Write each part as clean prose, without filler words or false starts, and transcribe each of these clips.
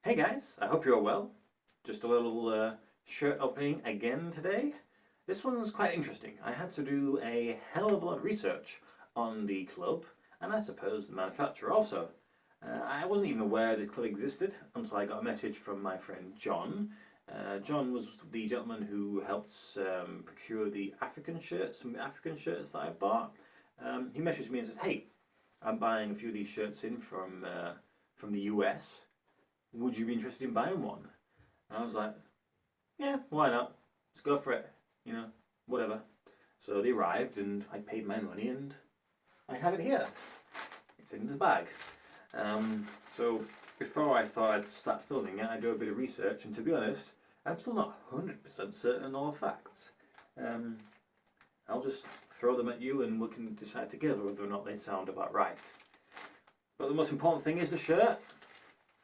Hey guys, I hope you're all well. Just a little shirt opening again today. This one's quite interesting. I had to do a hell of a lot of research on the club, and I suppose the manufacturer also. I wasn't even aware the club existed until I got a message from my friend John. John was the gentleman who helped procure the African shirts, some of the African shirts that I bought. He messaged me and says, "Hey, I'm buying a few of these shirts in from the US. Would you be interested in buying one?" And I was like, yeah, why not? Let's go for it. You know, whatever. So they arrived and I paid my money and I have it here. It's in the bag. So before I thought I'd start filming it, I do a bit of research, and to be honest, I'm still not 100% certain on all the facts. I'll just throw them at you and we can decide together whether or not they sound about right. But the most important thing is the shirt.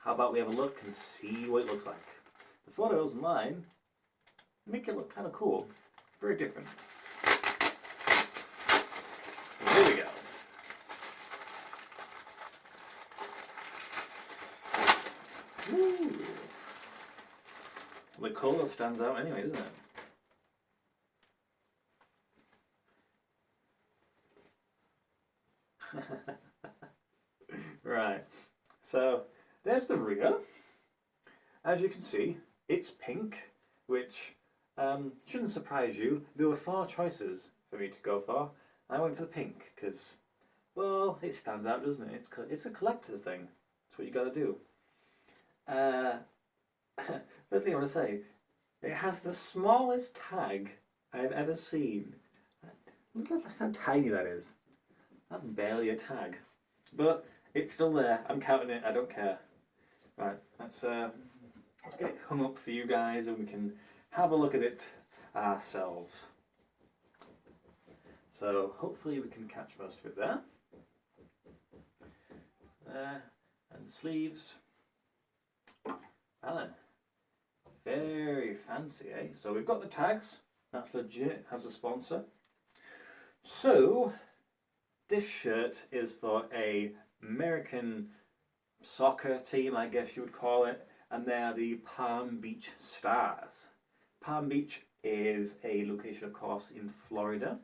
How about we have a look and see what it looks like? The photos online make it look kind of cool. Very different. Here we go. Woo. The colour stands out anyway, doesn't it? Right. So there's the rear. As you can see, it's pink, which shouldn't surprise you. There were 4 choices for me to go for. I went for the pink because, well, it stands out, doesn't it? It's a collector's thing. That's what you got to do. First thing I want to say, it has the smallest tag I've ever seen. Look at how tiny that is. That's barely a tag. But it's still there. I'm counting it. I don't care. Right, let's get it hung up for you guys and we can have a look at it ourselves. So hopefully we can catch most of it there. There, and sleeves. Alan, very fancy, eh? So we've got the tags. That's legit, has a sponsor. So this shirt is for a American soccer team, I guess you would call it, and they're the Palm Beach Stars. Palm Beach is a location, of course, in Florida,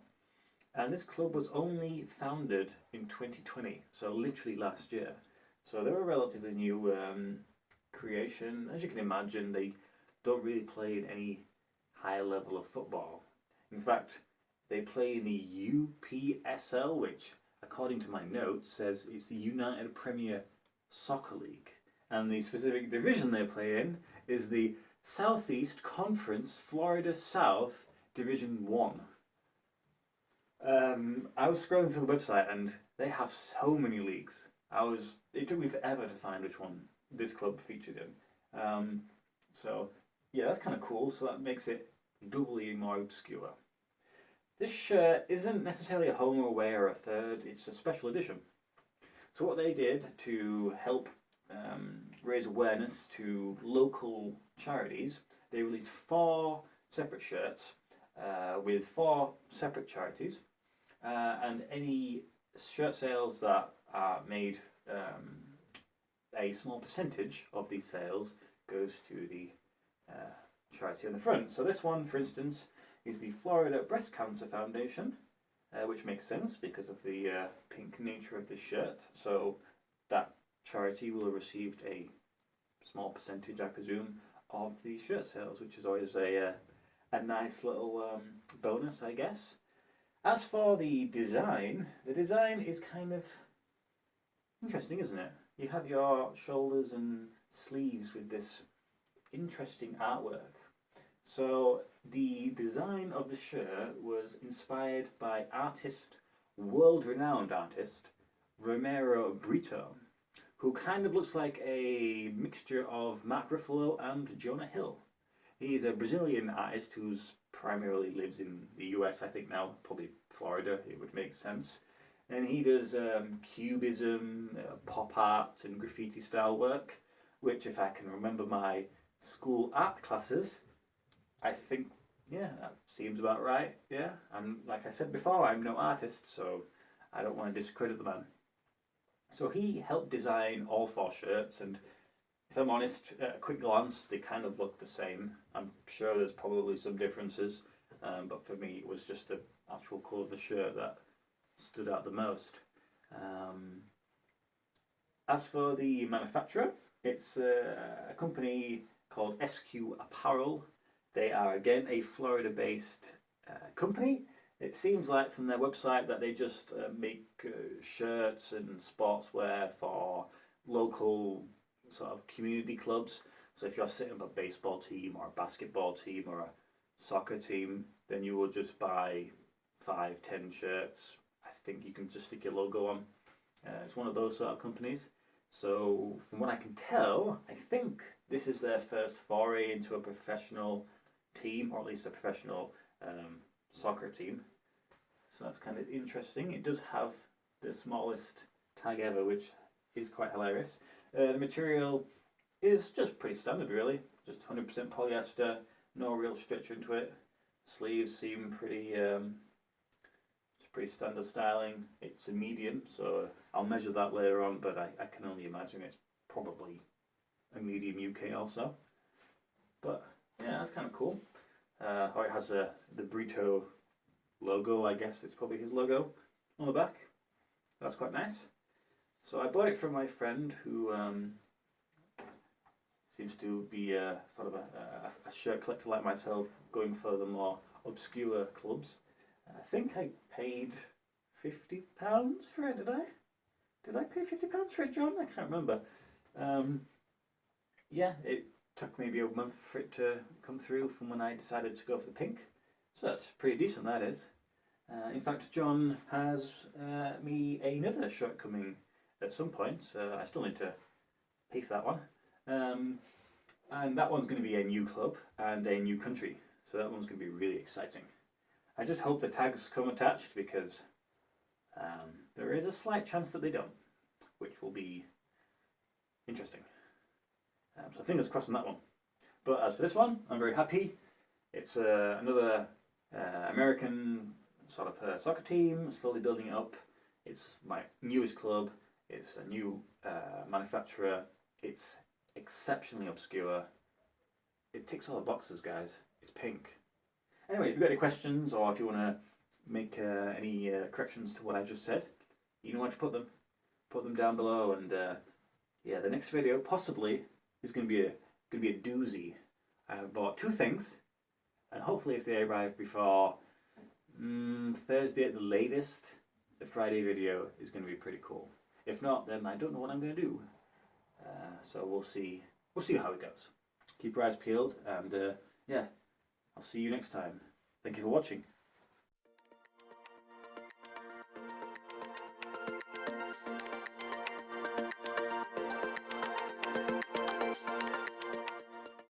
and this club was only founded in 2020, so literally last year. So they're a relatively new creation. As you can imagine, they don't really play in any high level of football. In fact, they play in the UPSL, which, according to my notes, says it's the United Premier Soccer League, and the specific division they play in is the Southeast Conference Florida South Division 1. I was scrolling through the website and they have so many leagues. It took me forever to find which one this club featured in. So yeah, that's kind of cool. So that makes it doubly more obscure. This shirt isn't necessarily a home or away or a third, it's a special edition. So what they did to help raise awareness to local charities, they released 4 separate shirts with 4 separate charities, and any shirt sales that are made, a small percentage of these sales goes to the charity on the front. So this one, for instance, is the Florida Breast Cancer Foundation, which makes sense because of the pink nature of this shirt. So that charity will have received a small percentage, I presume, of the shirt sales, which is always a nice little bonus, I guess. As for the design is kind of interesting, isn't it? You have your shoulders and sleeves with this interesting artwork. So the design of the shirt was inspired by world-renowned artist, Romero Brito, who kind of looks like a mixture of Mark Ruffalo and Jonah Hill. He's a Brazilian artist who's primarily lives in the US, I think now, probably Florida, it would make sense. And he does cubism, pop art and graffiti style work, which, if I can remember my school art classes, I think, yeah, that seems about right, yeah. And like I said before, I'm no artist, so I don't want to discredit the man. So he helped design all 4 shirts, and if I'm honest, at a quick glance, they kind of look the same. I'm sure there's probably some differences, but for me, it was just the actual colour of the shirt that stood out the most. As for the manufacturer, it's a company called SQ Apparel. They are again a Florida-based company. It seems like from their website that they just make shirts and sportswear for local sort of community clubs. So if you're setting up a baseball team or a basketball team or a soccer team, then you will just buy 5, 10 shirts. I think you can just stick your logo on. It's one of those sort of companies. So from what I can tell, I think this is their first foray into a professional team, or at least a professional soccer team. So that's kind of interesting. It does have the smallest tag ever, which is quite hilarious. The material is just pretty standard, really. Just 100% polyester, no real stretch into it. Sleeves seem pretty pretty standard styling. It's a medium, so I'll measure that later on, but I can only imagine it's probably a medium UK also. But yeah, that's kind of cool. Oh, it has the Brito logo, I guess it's probably his logo on the back. That's quite nice. So I bought it from my friend who seems to be sort of a shirt collector like myself, going for the more obscure clubs. I think I paid £50 for it, did I? Did I pay £50 for it, John? I can't remember. Yeah, it took maybe a month for it to come through from when I decided to go for the pink. So that's pretty decent, that is. In fact, John has me another shirt coming at some point. I still need to pay for that one. And that one's going to be a new club and a new country. So that one's going to be really exciting. I just hope the tags come attached, because there is a slight chance that they don't, which will be interesting. So fingers crossed on that one. But as for this one, I'm very happy. It's another American sort of soccer team, slowly building it up. It's my newest club. It's a new manufacturer. It's exceptionally obscure. It ticks all the boxes, guys. It's pink. Anyway, if you've got any questions, or if you want to make any corrections to what I just said, you know where to put them. Put them down below, and yeah, the next video possibly is going to be a doozy. I bought 2 things, and hopefully if they arrive before Thursday at the latest, the Friday video is going to be pretty cool. If not, then I don't know what I'm going to do. So we'll see how it goes. Keep your eyes peeled, and yeah, I'll see you next time. Thank you for watching.